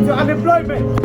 To unemployment.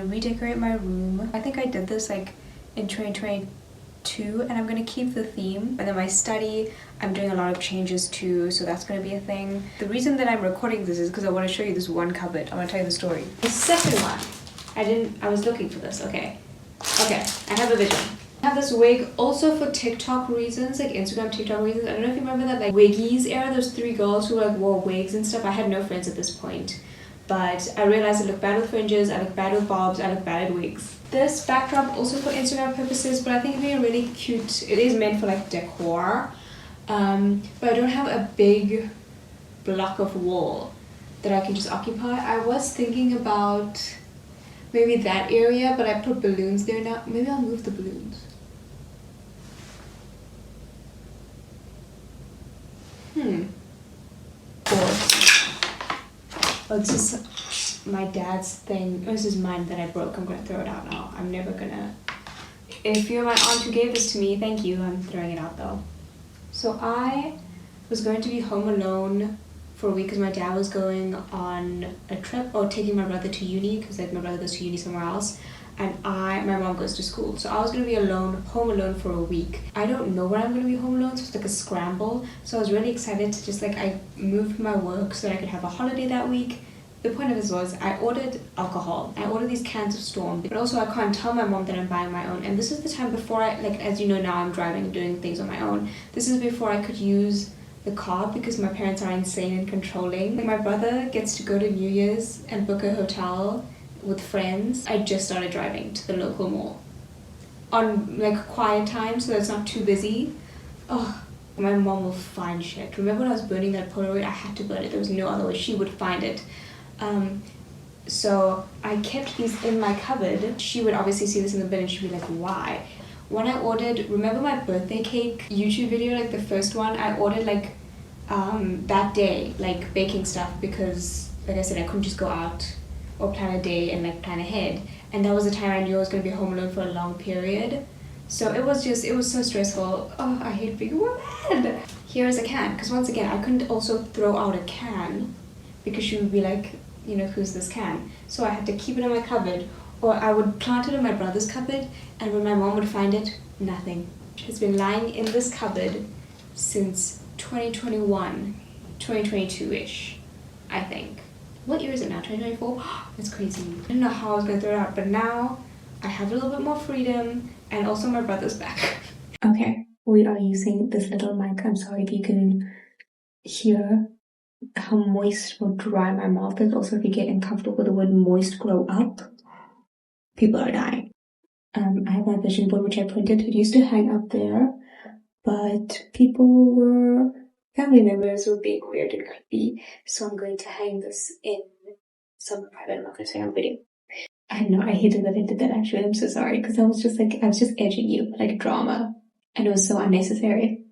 Redecorate my room. I think I did this like in 2022 and I'm gonna keep the theme. And then my study, I'm doing a lot of changes too, so that's gonna be a thing. The reason that I'm recording this is because I want to show you this one cupboard. I want to tell you the story. The second one, I was looking for this, okay, I have a vision. I have this wig also for TikTok reasons, like Instagram TikTok reasons. I don't know if you remember that like Wiggies era, those 3 girls who like wore wigs and stuff. I had no friends at this point. But I realized I look bad with fringes, I look bad with bobs, I look bad at wigs. This backdrop also for Instagram purposes, but I think it'd be a really cute, it is meant for like decor. But I don't have a big block of wall that I can just occupy. I was thinking about maybe that area, but I put balloons there now. Maybe I'll move the balloons. Oh, this is my dad's thing. Oh, this is mine that I broke. I'm gonna throw it out now. I'm never gonna... If you're my aunt who gave this to me, thank you. I'm throwing it out though. So I was going to be home alone for a week because my dad was going on a trip or taking my brother to uni because like my brother goes to uni somewhere else. And my mom goes to school. So I was gonna be home alone for a week. I don't know where I'm gonna be home alone, so it's like a scramble. So I was really excited to just like, I moved my work so that I could have a holiday that week. The point of this was I ordered alcohol. I ordered these cans of Storm, but also I can't tell my mom that I'm buying my own. And this is the time before I, like as you know now I'm driving and doing things on my own. This is before I could use the car because my parents are insane and controlling. Like my brother gets to go to New Year's and book a hotel with friends. I just started driving to the local mall on like quiet time so that it's not too busy. Oh, my mom will find shit. Remember when I was burning that Polaroid? I had to burn it. There was no other way. She would find it. So I kept these in my cupboard. She would obviously see this in the bin and she'd be like, why? When I ordered, remember my birthday cake YouTube video, like the first one? I ordered like that day, like baking stuff because like I said, I couldn't just go out or plan a day and like plan ahead. And that was the time I knew I was going to be home alone for a long period. So it was so stressful. Oh, I hate being a woman. Here is a can, because once again, I couldn't also throw out a can because she would be like, you know, who's this can? So I had to keep it in my cupboard, or I would plant it in my brother's cupboard, and when my mom would find it, nothing. It's been lying in this cupboard since 2021, 2022-ish, I think. What year is it now? 2024? That's crazy. I didn't know how I was going to throw it out, but now I have a little bit more freedom, and also my brother's back. Okay, we are using this little mic. I'm sorry if you can hear how moist or dry my mouth is. Also, if you get uncomfortable with the word moist grow up, people are dying. I have my vision board which I printed. It used to hang up there, but family members were being weird and creepy, so I'm going to hang this in somewhere private. I'm not going to say on video. I know, I hated that I did that actually. I'm so sorry, because I was just edging you, like drama, and it was so unnecessary.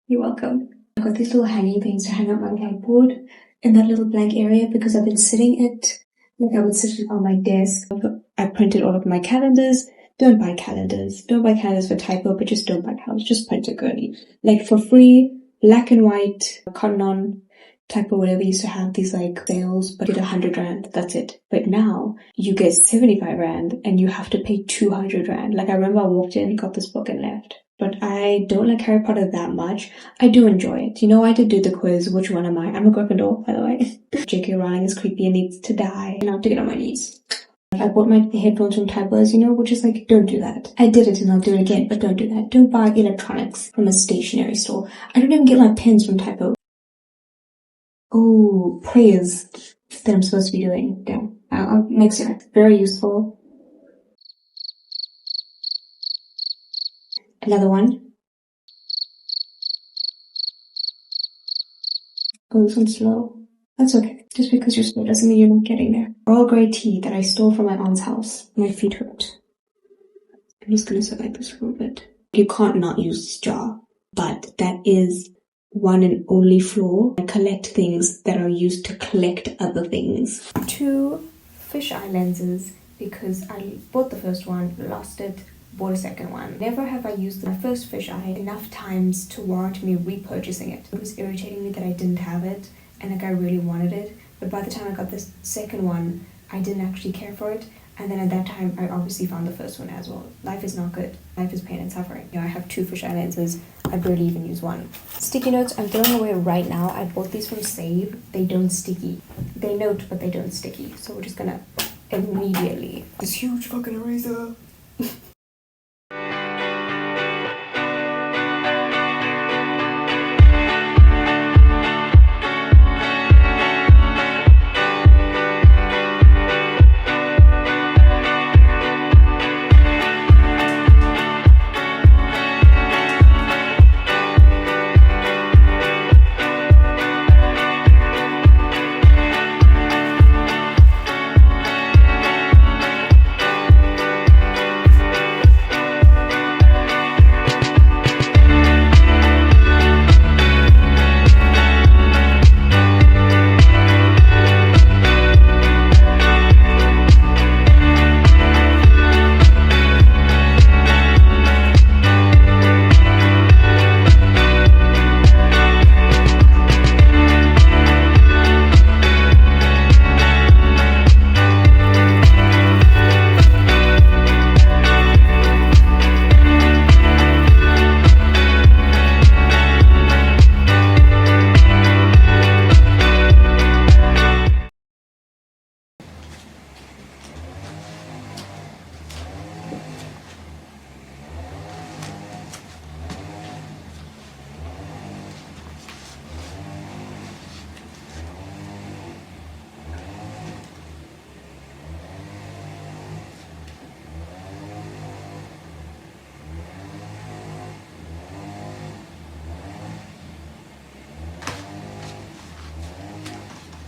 You're welcome. I got these little hanging things to hang up my whiteboard in that little blank area because I've been I would sit it on my desk. I printed all of my calendars. Don't buy calendars. Don't buy calendars for typo, but just don't buy calendars. Just print it girly. Like for free, black and white, cotton on, typo, whatever used to have these like sales, but get 100 rand. That's it. But now you get 75 rand and you have to pay 200 rand. Like I remember I walked in, got this book and left. But I don't like Harry Potter that much. I do enjoy it. You know, I did do the quiz. Which one am I? I'm a Gryffindor, by the way. J.K. Rowling is creepy and needs to die. And I have to get on my knees. I bought my headphones from Typos, which is like, don't do that. I did it and I'll do it again, but don't do that. Don't buy electronics from a stationery store. I don't even get my pens from Typo. Oh, prayers that I'm supposed to be doing. Damn. I'll mix it. Very useful. Another one. Oh, this one's slow. That's okay. Just because you're slow doesn't mean you're not getting there. Earl Grey tea that I stole from my aunt's house. My feet hurt. I'm just gonna survive this for a bit. You can't not use this jar, but that is one and only flaw. I collect things that are used to collect other things. 2 fisheye lenses because I bought the first one, lost it, bought a second one. Never have I used my first fisheye enough times to warrant me repurchasing it. It was irritating me that I didn't have it and like I really wanted it. But by the time I got this second one, I didn't actually care for it. And then at that time, I obviously found the first one as well. Life is not good. Life is pain and suffering. I have 2 fisheye lenses. I barely even use one. Sticky notes I'm throwing away right now. I bought these from Save. They don't sticky. They note, but they don't sticky. So we're just gonna immediately. This huge fucking eraser.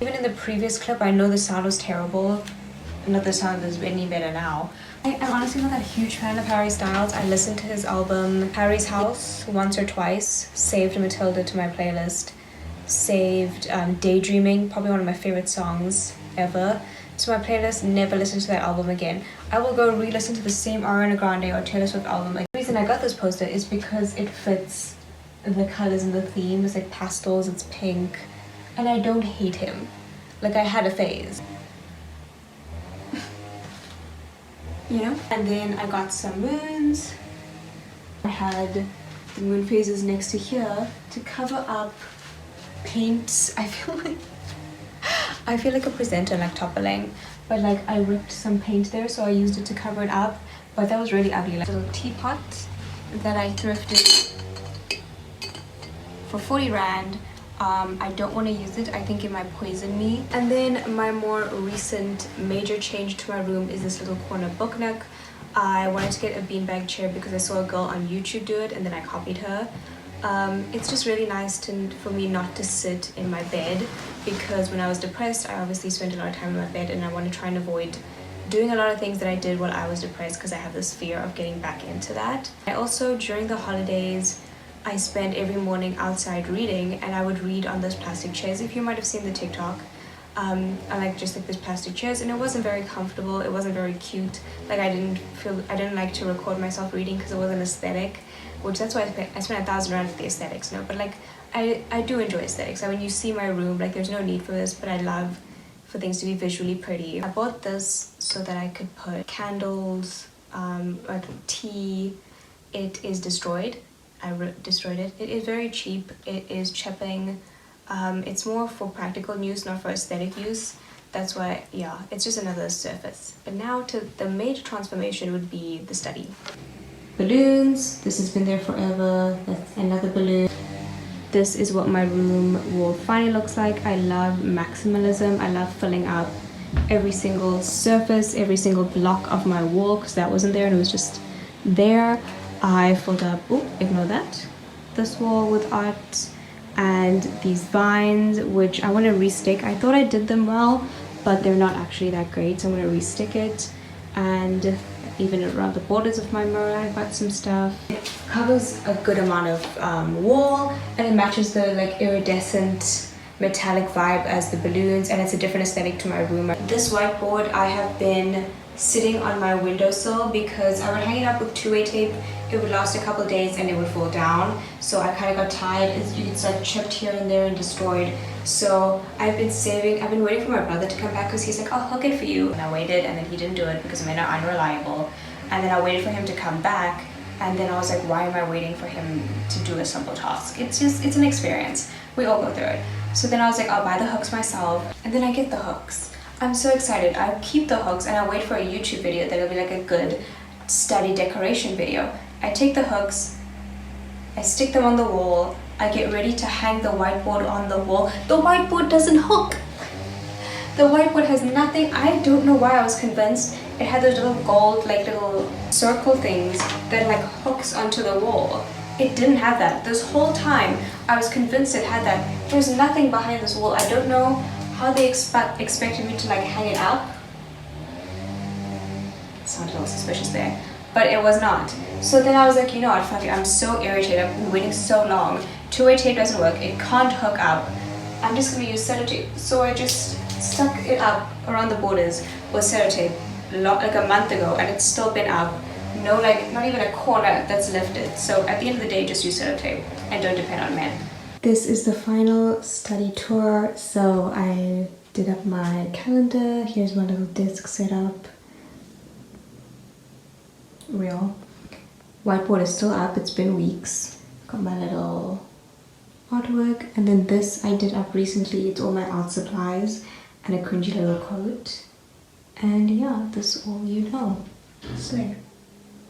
Even in the previous clip, I know the sound was terrible. Not the sound is any better now. I'm honestly not that huge fan of Harry Styles. I listened to his album Harry's House once or twice. Saved Matilda to my playlist. Saved Daydreaming, probably one of my favorite songs ever, to my playlist. Never listened to that album again. I will go re-listen to the same Ariana Grande or Taylor Swift album. Like, the reason I got this poster is because it fits the colors and the theme. It's like pastels, it's pink. And I don't hate him. Like, I had a phase. And then I got some moons. I had the moon phases next to here to cover up paints. I feel like a presenter, like Topperling. But like, I ripped some paint there, so I used it to cover it up. But that was really ugly. Like a little teapot. that I thrifted for 40 Rand. I don't want to use it. I think it might poison me. And then my more recent major change to my room is this little corner book nook. I wanted to get a beanbag chair because I saw a girl on YouTube do it and then I copied her. It's just really nice for me not to sit in my bed, because when I was depressed I obviously spent a lot of time in my bed, and I want to try and avoid doing a lot of things that I did while I was depressed because I have this fear of getting back into that. I also, during the holidays, I spent every morning outside reading, and I would read on those plastic chairs. If you might have seen the TikTok, I like just like these plastic chairs, and it wasn't very comfortable, it wasn't very cute. Like I didn't like to record myself reading because it wasn't aesthetic, which that's why I spent 1,000 Rand for the aesthetics, no, but like I do enjoy aesthetics. Like when you see my room, like there's no need for this, but I love for things to be visually pretty. I bought this so that I could put candles, like tea. It is destroyed. I destroyed it. It is very cheap. It is chipping. It's more for practical use, not for aesthetic use. That's why, yeah, it's just another surface. But now to the major transformation would be the study. Balloons. This has been there forever. That's another balloon. This is what my room will finally looks like. I love maximalism. I love filling up every single surface, every single block of my wall, because that wasn't there and it was just there. I filled up, ignore that, this wall with art and these vines, which I want to restick. I thought I did them well, but they're not actually that great, so I'm going to restick it. And even around the borders of my mirror, I got some stuff. It covers a good amount of wall, and it matches the like iridescent metallic vibe as the balloons, and it's a different aesthetic to my room. This whiteboard I have been sitting on my windowsill because I would hang it up with 2-way tape. It would last a couple of days and it would fall down, so I kind of got tired. It's like chipped here and there and destroyed. So I've been waiting for my brother to come back because he's like, oh, I'll get it for you. And I waited, and then he didn't do it because I'm unreliable. And then I waited for him to come back, and then I was like, why am I waiting for him to do a simple task? It's an experience. We all go through it. So then I was like, I'll buy the hooks myself, and then I get the hooks. I'm so excited. I keep the hooks and I wait for a YouTube video that'll be like a good study decoration video. I take the hooks, I stick them on the wall, I get ready to hang the whiteboard on the wall. The whiteboard doesn't hook. The whiteboard has nothing. I don't know why I was convinced it had those little gold, like little circle things that like hooks onto the wall. It didn't have that. This whole time I was convinced it had that. There's nothing behind this wall. I don't know how they expected me to like hang it up. Sounded a little suspicious there, but it was not. So then I was like, you know what, fuck it, I'm so irritated. I've been waiting so long. 2-way tape doesn't work. It can't hook up. I'm just gonna use sellotape. So I just stuck it up around the borders with sellotape like a month ago, and it's still been up. No, like not even a corner that's lifted. So at the end of the day, just use sellotape and don't depend on men. This is the final study tour. So I did up my calendar. Here's my little desk set up. Real. Whiteboard is still up. It's been weeks. Got my little artwork, and then this I did up recently. It's all my art supplies and a cringy little quote. And yeah, this all you know. So